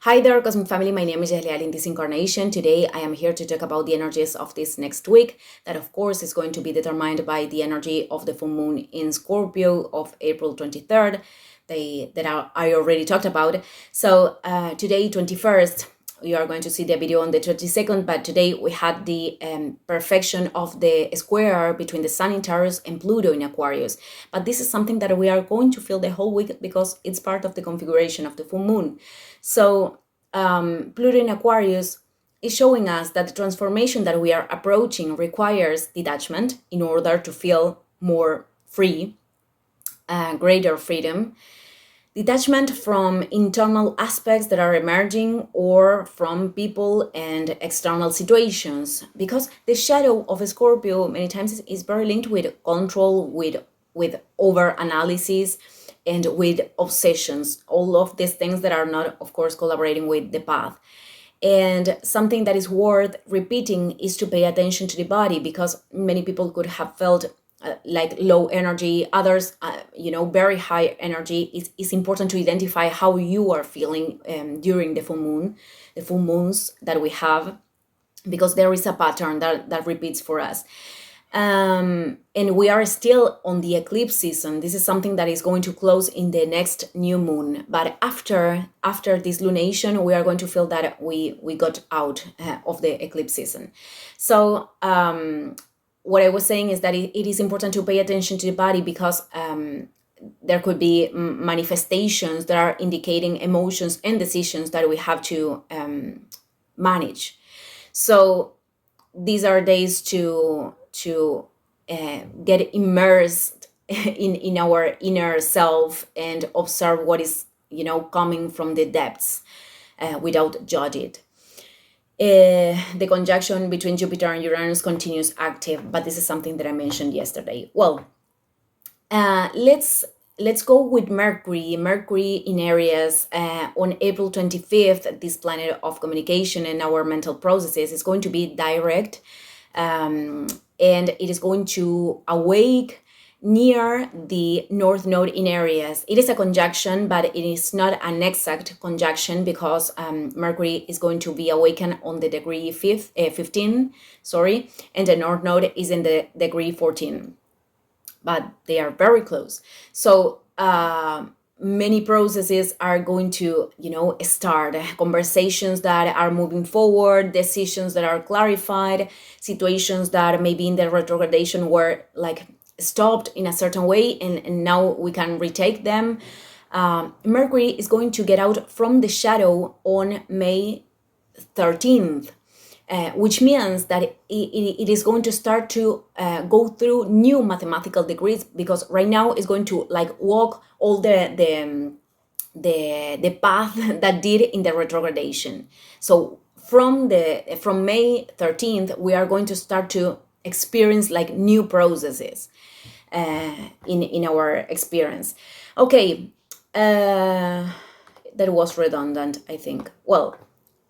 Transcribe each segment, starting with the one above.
Hi there, Cosmic Family. My name is Jehlial in this incarnation. Today, I am here to talk about the energies of this next week. That, of course, is going to be determined by the energy of the full moon in Scorpio of April 23rd, I already talked about. So today, 21st, you are going to see the video on the 22nd, but today we had the perfection of the square between the Sun in Taurus and Pluto in Aquarius. But this is something that we are going to feel the whole week because it's part of the configuration of the full moon. So Pluto in Aquarius is showing us that the transformation that we are approaching requires detachment in order to feel more free, greater freedom. Detachment from internal aspects that are emerging or from people and external situations, because the shadow of a Scorpio many times is very linked with control, with over analysis, and with obsessions, all of these things that are not, of course, collaborating with the path. And something that is worth repeating is to pay attention to the body, because many people could have felt like low energy, others, very high energy. It's important to identify how you are feeling during the full moons that we have, because there is a pattern that repeats for us. And we are still on the eclipse season. This is something that is going to close in the next new moon. But after this lunation, we are going to feel that we got out of the eclipse season. So what I was saying is that it is important to pay attention to the body, because there could be manifestations that are indicating emotions and decisions that we have to manage. So these are days to get immersed in our inner self and observe what is coming from the depths without judge it. The conjunction between Jupiter and Uranus continues active, but this is something that I mentioned yesterday. Well, let's go with Mercury. Mercury in Aries on April 25th, this planet of communication and our mental processes is going to be direct, and it is going to awake near the North Node in Aries. It is a conjunction, but it is not an exact conjunction, because Mercury is going to be awakened on the degree 15, and the North Node is in the degree 14. But they are very close. So many processes are going to, start, conversations that are moving forward, decisions that are clarified, situations that maybe in the retrogradation were like stopped in a certain way, and now we can retake them. Mercury is going to get out from the shadow on May 13th. Which means that it is going to start to go through new mathematical degrees, because right now it's going to walk all the path that did in the retrogradation. So from May 13th, we are going to start to experience new processes in our experience. Okay, that was redundant, I think. Well,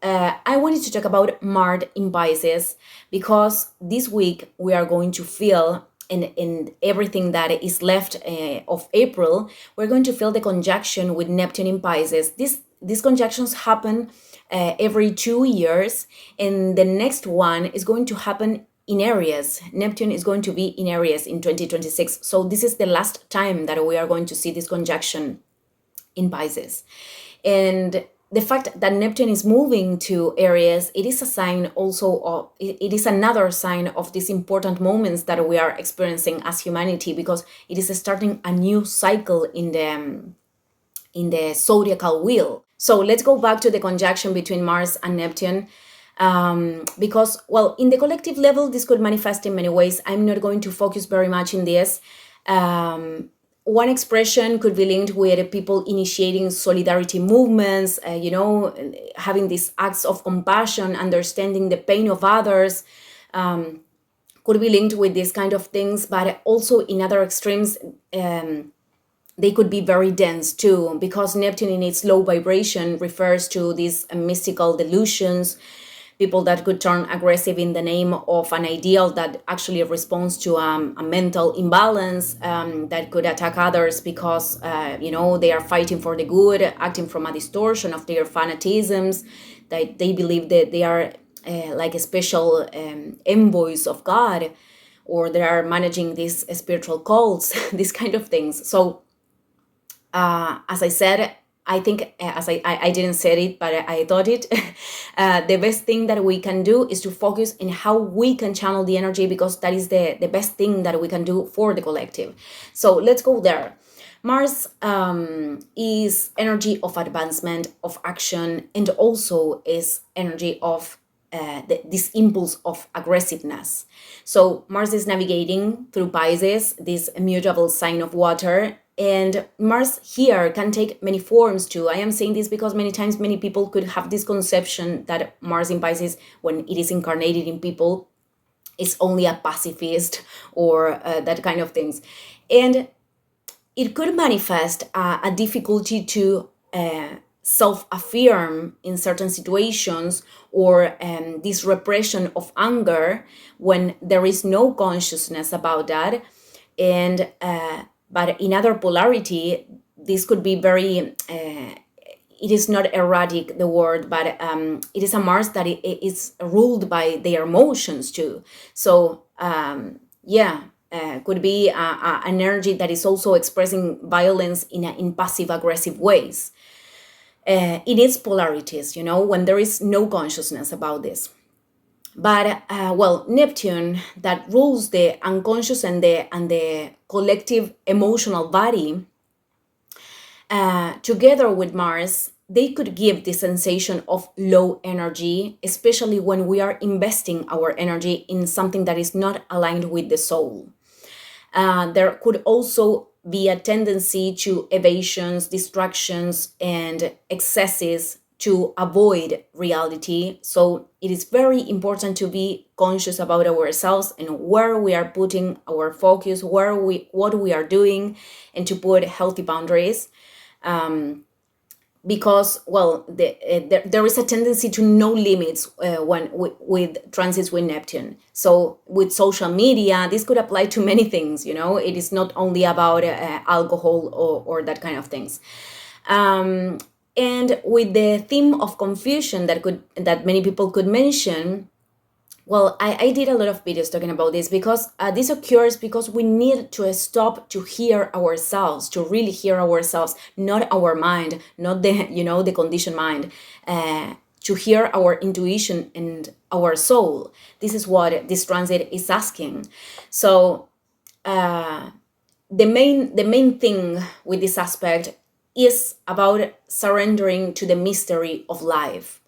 I wanted to talk about Mars in Pisces, because this week we are going to feel, in everything that is left of April, we're going to feel the conjunction with Neptune in Pisces. These conjunctions happen every 2 years, and the next one is going to happen in Aries. Neptune is going to be in Aries in 2026. So this is the last time that we are going to see this conjunction in Pisces. And the fact that Neptune is moving to Aries, it is a sign also of, it is another sign of these important moments that we are experiencing as humanity, because it is starting a new cycle in the zodiacal wheel. So let's go back to the conjunction between Mars and Neptune. Because, well, in the collective level, this could manifest in many ways. I'm not going to focus very much in this. One expression could be linked with people initiating solidarity movements, having these acts of compassion, understanding the pain of others, could be linked with these kind of things. But also in other extremes, they could be very dense too, because Neptune in its low vibration refers to these mystical delusions, people that could turn aggressive in the name of an ideal that actually responds to a mental imbalance, that could attack others because they are fighting for the good, acting from a distortion of their fanatisms, that they believe that they are like a special envoys of God, or they are managing these spiritual cults, these kind of things. So as I said, I think, as I didn't say it, but I thought it, the best thing that we can do is to focus in how we can channel the energy, because that is the best thing that we can do for the collective. So let's go there. Mars is energy of advancement, of action, and also is energy of this impulse of aggressiveness. So Mars is navigating through Pisces, this immutable sign of water, and Mars here can take many forms too. I am saying this because many times many people could have this conception that Mars in Pisces, when it is incarnated in people, is only a pacifist or that kind of things. And it could manifest a difficulty to self-affirm in certain situations, or this repression of anger when there is no consciousness about that. And but in other polarity, this could be very it is not erratic, the word, but it is a Mars that it is ruled by their emotions too. So could be an energy that is also expressing violence in passive aggressive ways. It is polarities, when there is no consciousness about this. But Neptune, that rules the unconscious and the collective emotional body, together with Mars, they could give the sensation of low energy, especially when we are investing our energy in something that is not aligned with the soul. There could also be a tendency to evasions, distractions, and excesses to avoid reality. So it is very important to be conscious about ourselves and where we are putting our focus, what we are doing, and to put healthy boundaries. Because there is a tendency to no limits when with transits with Neptune. So with social media, this could apply to many things. It is not only about alcohol or that kind of things. And with the theme of confusion that many people could mention. Well, I did a lot of videos talking about this, because this occurs because we need to stop to hear ourselves, to really hear ourselves, not our mind, not the conditioned mind, to hear our intuition and our soul. This is what this transit is asking. So the main thing with this aspect is about surrendering to the mystery of life.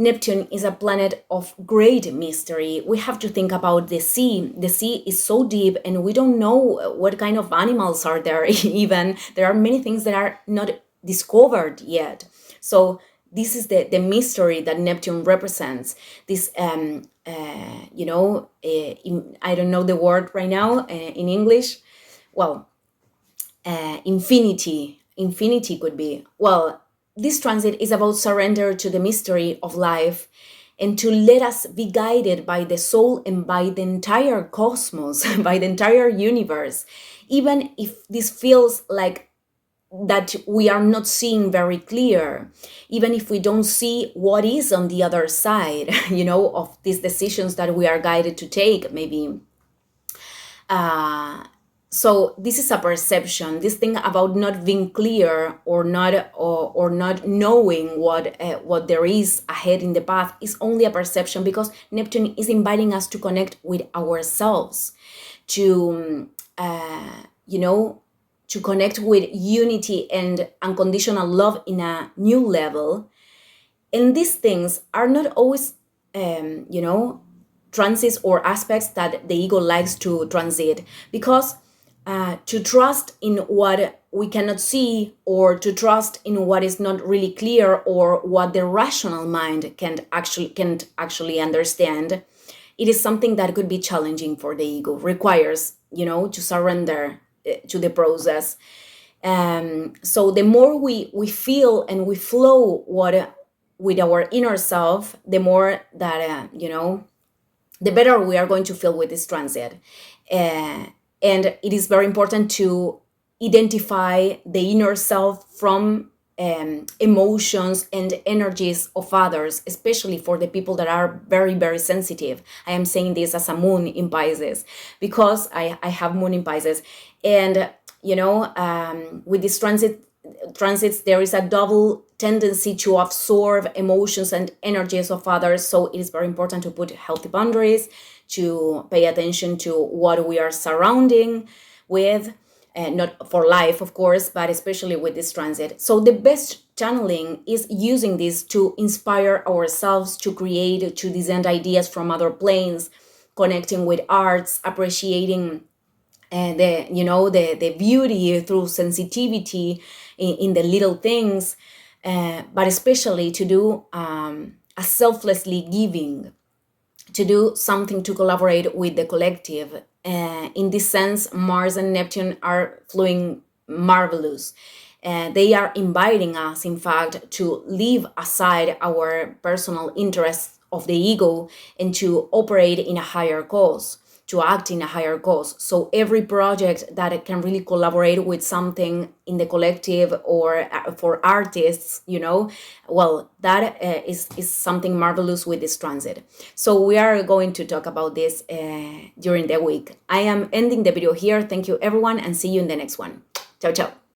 Neptune is a planet of great mystery. We have to think about the sea. The sea is so deep, and we don't know what kind of animals are there even. There are many things that are not discovered yet. So this is the mystery that Neptune represents. This, I don't know the word right now in English. Well, infinity could be. Well, this transit is about surrender to the mystery of life, and to let us be guided by the soul and by the entire cosmos, by the entire universe, even if this feels like that we are not seeing very clear, even if we don't see what is on the other side, of these decisions that we are guided to take, maybe. So this is a perception. This thing about not being clear or not knowing what there is ahead in the path is only a perception, because Neptune is inviting us to connect with ourselves, to to connect with unity and unconditional love in a new level. And these things are not always, transits or aspects that the ego likes to transit, because to trust in what we cannot see, or to trust in what is not really clear, or what the rational mind can't actually understand, it is something that could be challenging for the ego. Requires to surrender to the process. So the more we feel and we flow what with our inner self, the more that the better we are going to feel with this transit. Uh, and it is very important to identify the inner self from emotions and energies of others, especially for the people that are very, very sensitive. I am saying this as a moon in Pisces because I have moon in Pisces. And, with this transits, there is a double tendency to absorb emotions and energies of others. So it is very important to put healthy boundaries, to pay attention to what we are surrounding with, not for life, of course, but especially with this transit. So the best channeling is using this to inspire ourselves to create, to descend ideas from other planes, connecting with arts, appreciating the beauty through sensitivity in the little things, but especially to do a selflessly giving, to do something to collaborate with the collective. In this sense, Mars and Neptune are flowing marvelous. They are inviting us, in fact, to leave aside our personal interests of the ego and to operate in a higher cause, to act in a higher cause. So every project that can really collaborate with something in the collective or for artists, well, that is something marvelous with this transit. So we are going to talk about this during the week. I am ending the video here. Thank you, everyone, and see you in the next one. Ciao, ciao.